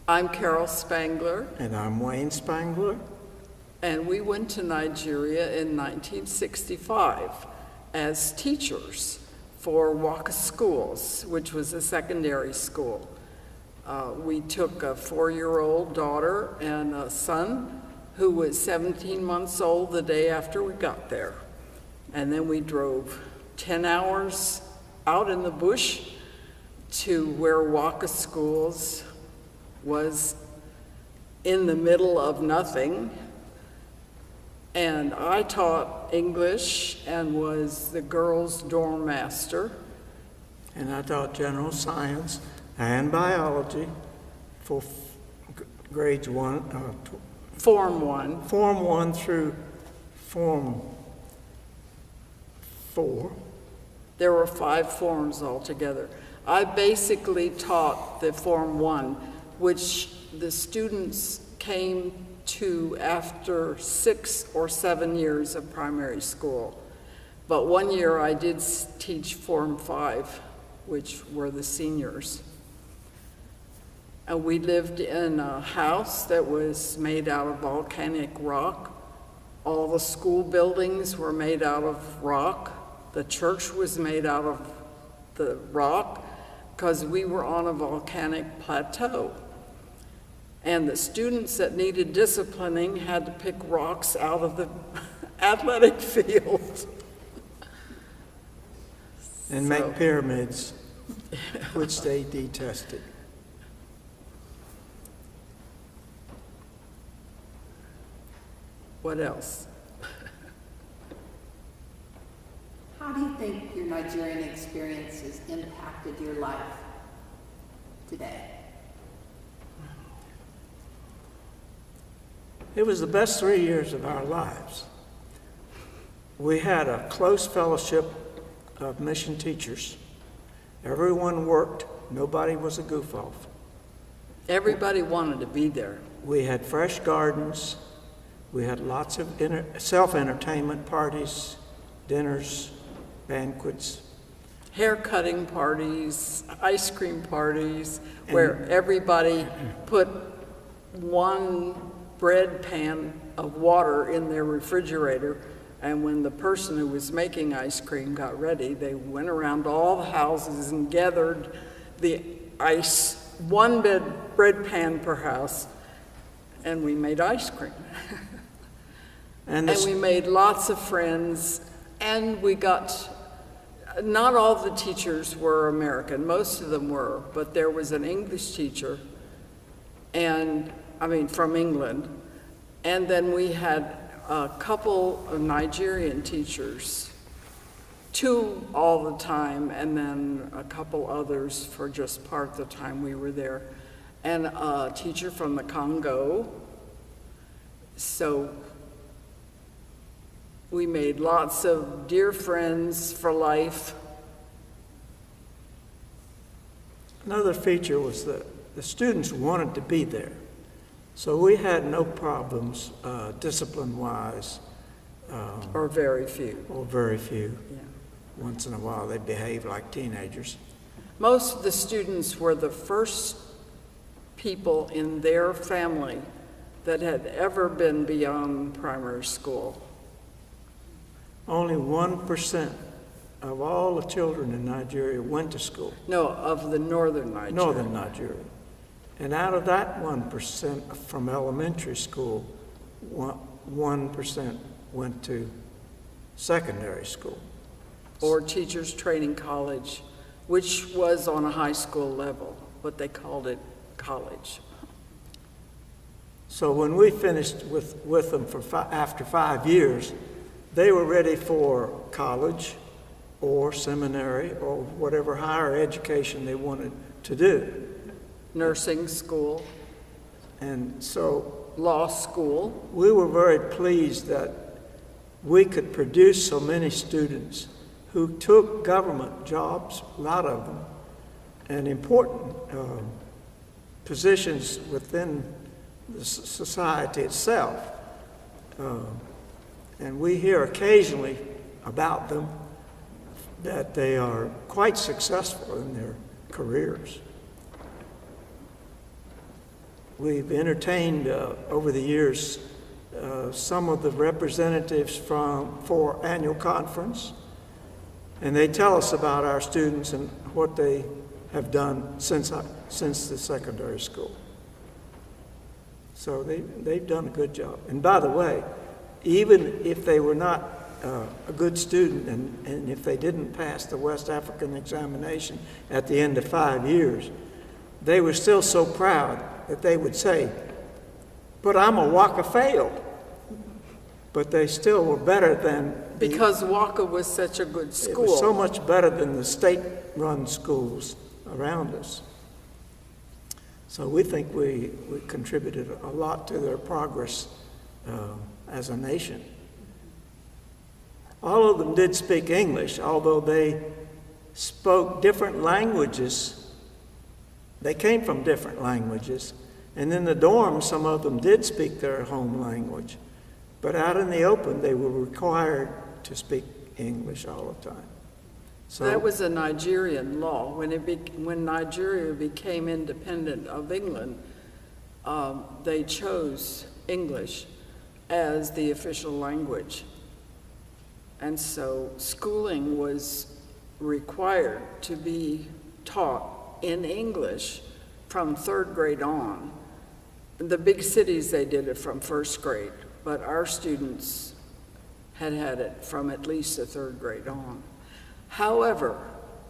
I'm Carol Spangler, And I'm Wayne Spangler. and we went to Nigeria in 1965 as teachers for Waka Schools, which was a secondary school. We took a 4-year-old daughter and a son who was 17 months old the day after we got there. And then we drove 10 hours out in the bush to where Waka Schools was in the middle of nothing. And I taught English and was the girls' dorm master. And I taught general science and biology for grades Form 1. Form 1 through Form 4. There were 5 forms altogether. I basically taught the Form 1, which the students came to after 6 or 7 years of primary school. But one year I did teach Form 5, which were the seniors. And we lived in a house that was made out of volcanic rock. All the school buildings were made out of rock. The church was made out of the rock because we were on a volcanic plateau. And the students that needed disciplining had to pick rocks out of the athletic field. And make pyramids, which they detested. What else? How do you think your Nigerian experience has impacted your life today? It was the best 3 years of our lives. We had a close fellowship of mission teachers. Everyone worked. Nobody was a goof-off. Everybody wanted to be there. We had fresh gardens. We had lots of self-entertainment parties, dinners, banquets. Hair cutting parties, ice cream parties, where everybody put one bread pan of water in their refrigerator, and when the person who was making ice cream got ready, they went around all the houses and gathered the ice, one bread pan per house, and we made ice cream. And we made lots of friends, and we got, not all the teachers were American, most of them were, but there was an English teacher, from England, and then we had a couple of Nigerian teachers, 2 all the time, and then a couple others for just part of the time we were there, and a teacher from the Congo. So we made lots of dear friends for life. Another feature was that the students wanted to be there. So we had no problems discipline-wise. Or very few. Or very few. Yeah. Once in a while they behaved like teenagers. Most of the students were the first people in their family that had ever been beyond primary school. Only 1% of all the children in Nigeria went to school. No, of the northern Nigeria. Northern Nigeria. And out of that 1% from elementary school, 1% went to secondary school. Or teachers training college, which was on a high school level, but they called it college. So when we finished with them after 5 years, they were ready for college or seminary or whatever higher education they wanted to do. Nursing school. And so law school. We were very pleased that we could produce so many students who took government jobs, a lot of them, and important positions within the society itself. And we hear occasionally about them that they are quite successful in their careers. we've entertained over the years some of the representatives for annual conference, and they tell us about our students and what they have done since the secondary school. So they've done a good job. And by the way, even if they were not a good student and if they didn't pass the West African examination at the end of 5 years, they were still so proud that they would say, "But I'm a Waka failed." But they still were better than... Because Waka was such a good school. It was so much better than the state-run schools around us. So we think we contributed a lot to their progress as a nation. All of them did speak English, although they spoke different languages. They came from different languages. And in the dorms, some of them did speak their home language. But out in the open, they were required to speak English all the time. So that was a Nigerian law. When Nigeria became independent of England, they chose English as the official language. And so schooling was required to be taught in English from 3rd grade on. In the big cities, they did it from 1st grade, but our students had it from at least the 3rd grade on. However,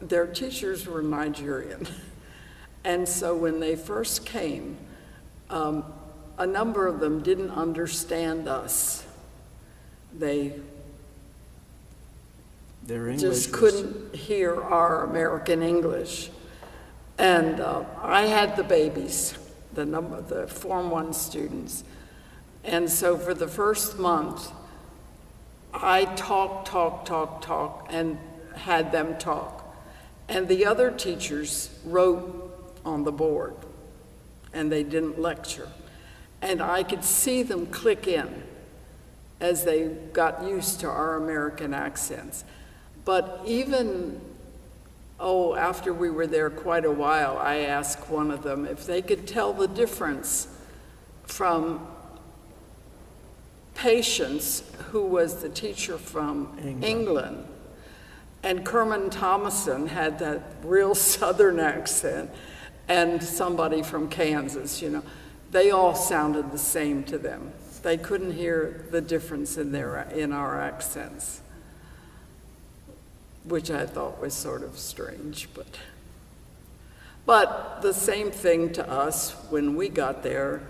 their teachers were Nigerian. And so when they first came, a number of them didn't understand us. Their English just couldn't hear our American English. And I had the babies, the Form 1 students. And so for the first month, I talk, and had them talk. And the other teachers wrote on the board, and they didn't lecture. And I could see them click in as they got used to our American accents. But even, after we were there quite a while, I asked one of them if they could tell the difference from Patience, who was the teacher from England. And Kerman Thomason had that real Southern accent, and somebody from Kansas, They all sounded the same to them. They couldn't hear the difference in our accents, which I thought was sort of strange. But the same thing to us when we got there.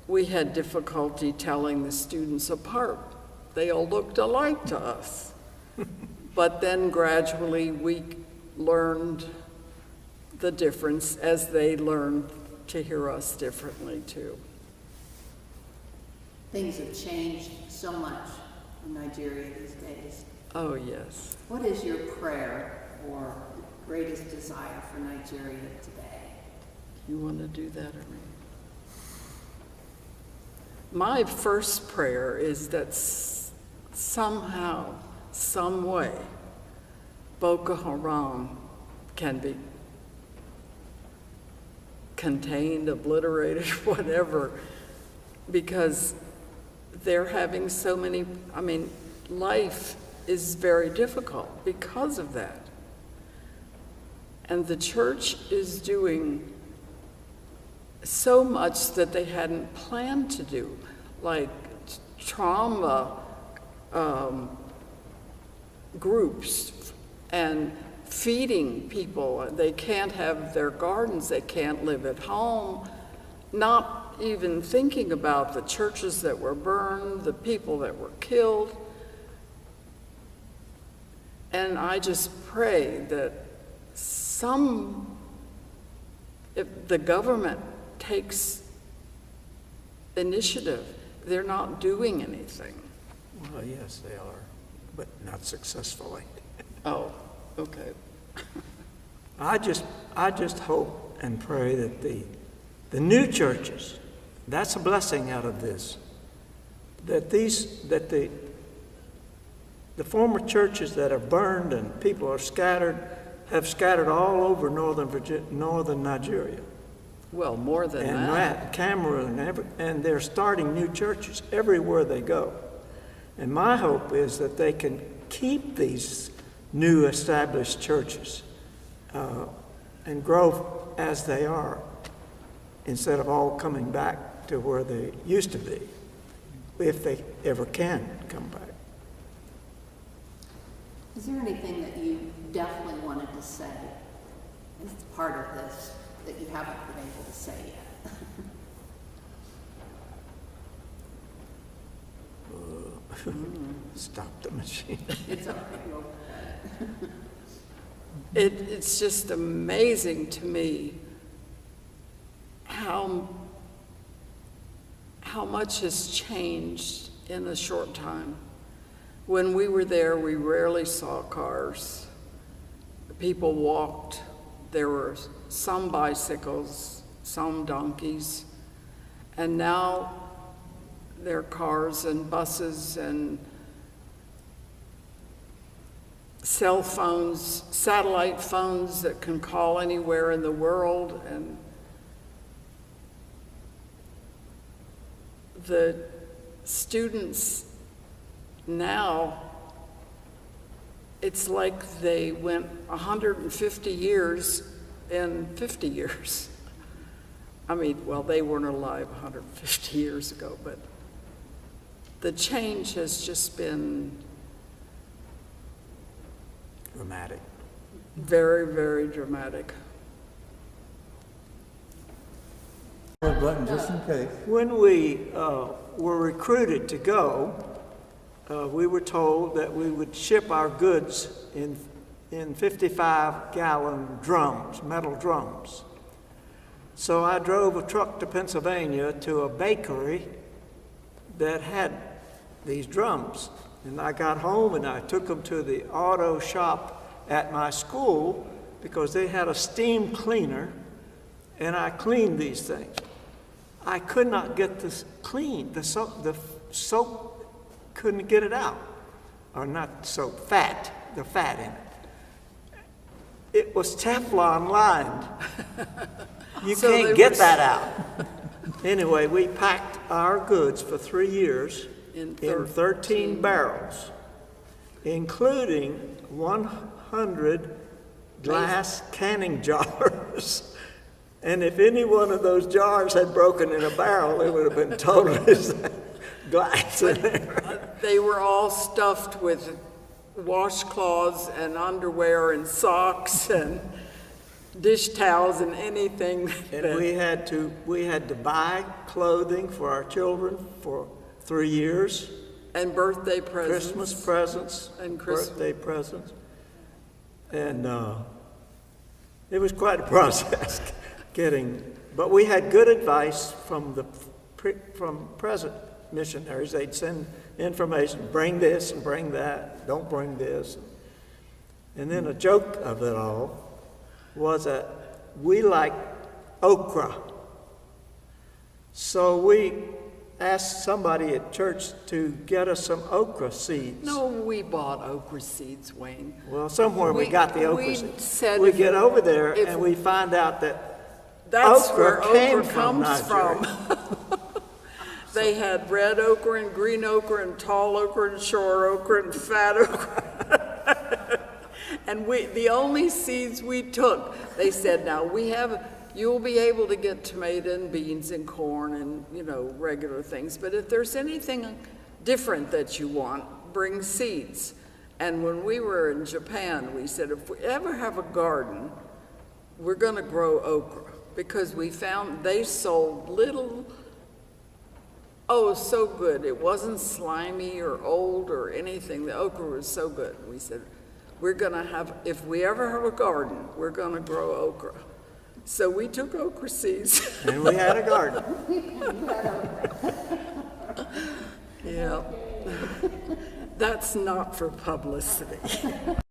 We had difficulty telling the students apart. They all looked alike to us. But then gradually we learned the difference as they learned to hear us differently too. Things have changed so much in Nigeria these days. Oh, yes. What is your prayer or greatest desire for Nigeria today? You want to do that, or me? My first prayer is that somehow, some way, Boko Haram can be contained, obliterated, whatever, because they're having so many, life is very difficult because of that. And the church is doing so much that they hadn't planned to do, like trauma groups and feeding people. They can't have their gardens, they can't live at home, not even thinking about the churches that were burned, the people that were killed. And I just pray that if the government takes initiative, they're not doing anything. Well, yes, they are, but not successfully. Oh, okay. I just hope and pray that the new churches, that's a blessing out of this, that the former churches that are burned and people are scattered, have scattered all over northern Nigeria. Well, more than and that. Cameroon, and they're starting new churches everywhere they go. And my hope is that they can keep these new established churches and grow as they are, instead of all coming back to where they used to be, if they ever can come back. Is there anything that you definitely wanted to say as part of this that you haven't been able to say yet? Stop the machine. It's all right. We'll cut it. It's just amazing to me how much has changed in a short time. When we were there, we rarely saw cars. People walked. There were some bicycles, some donkeys, and now there are cars and buses and cell phones, satellite phones that can call anywhere in the world, and the students now, it's like they went 150 years in 50 years. I mean, well, they weren't alive 150 years ago, but the change has just been Dramatic. very, very dramatic. Button just in case. When we were recruited to go, we were told that we would ship our goods in 55-gallon drums, metal drums. So I drove a truck to Pennsylvania to a bakery that had these drums. And I got home and I took them to the auto shop at my school because they had a steam cleaner, and I cleaned these things. I could not get this clean. The soap couldn't get it out. Or not soap, fat, the fat in it. It was Teflon lined. You So they can't get were that out. Anyway, we packed our goods for 3 years In in 13 barrels, including 100 glass canning jars. And if any one of those jars had broken in a barrel, it would have been totally glass in there. They were all stuffed with washcloths and underwear and socks and dish towels and anything. And we had to buy clothing for our children for 3 years. And birthday presents. Christmas presents, And Christmas. birthday presents. And it was quite a process but we had good advice from present missionaries. They'd send information, bring this and bring that, don't bring this. And then a joke of it all was that we like okra. So we asked somebody at church to get us some okra seeds. No, we bought okra seeds, Wayne. Well, somewhere we got the okra we seeds. said We if- get over there if- and we find out that That's okra where came okra from comes from. Nigeria. They had red okra and green okra and tall okra and short okra and fat okra. And the only seeds we took, they said, now you'll be able to get tomato and beans and corn and, regular things. But if there's anything different that you want, bring seeds. And when we were in Japan, we said, if we ever have a garden, we're going to grow okra. Because we found they sold little, so good. It wasn't slimy or old or anything. The okra was so good. We said, if we ever have a garden, we're going to grow okra. So we took okra seeds. And we had a garden. Yeah. That's not for publicity.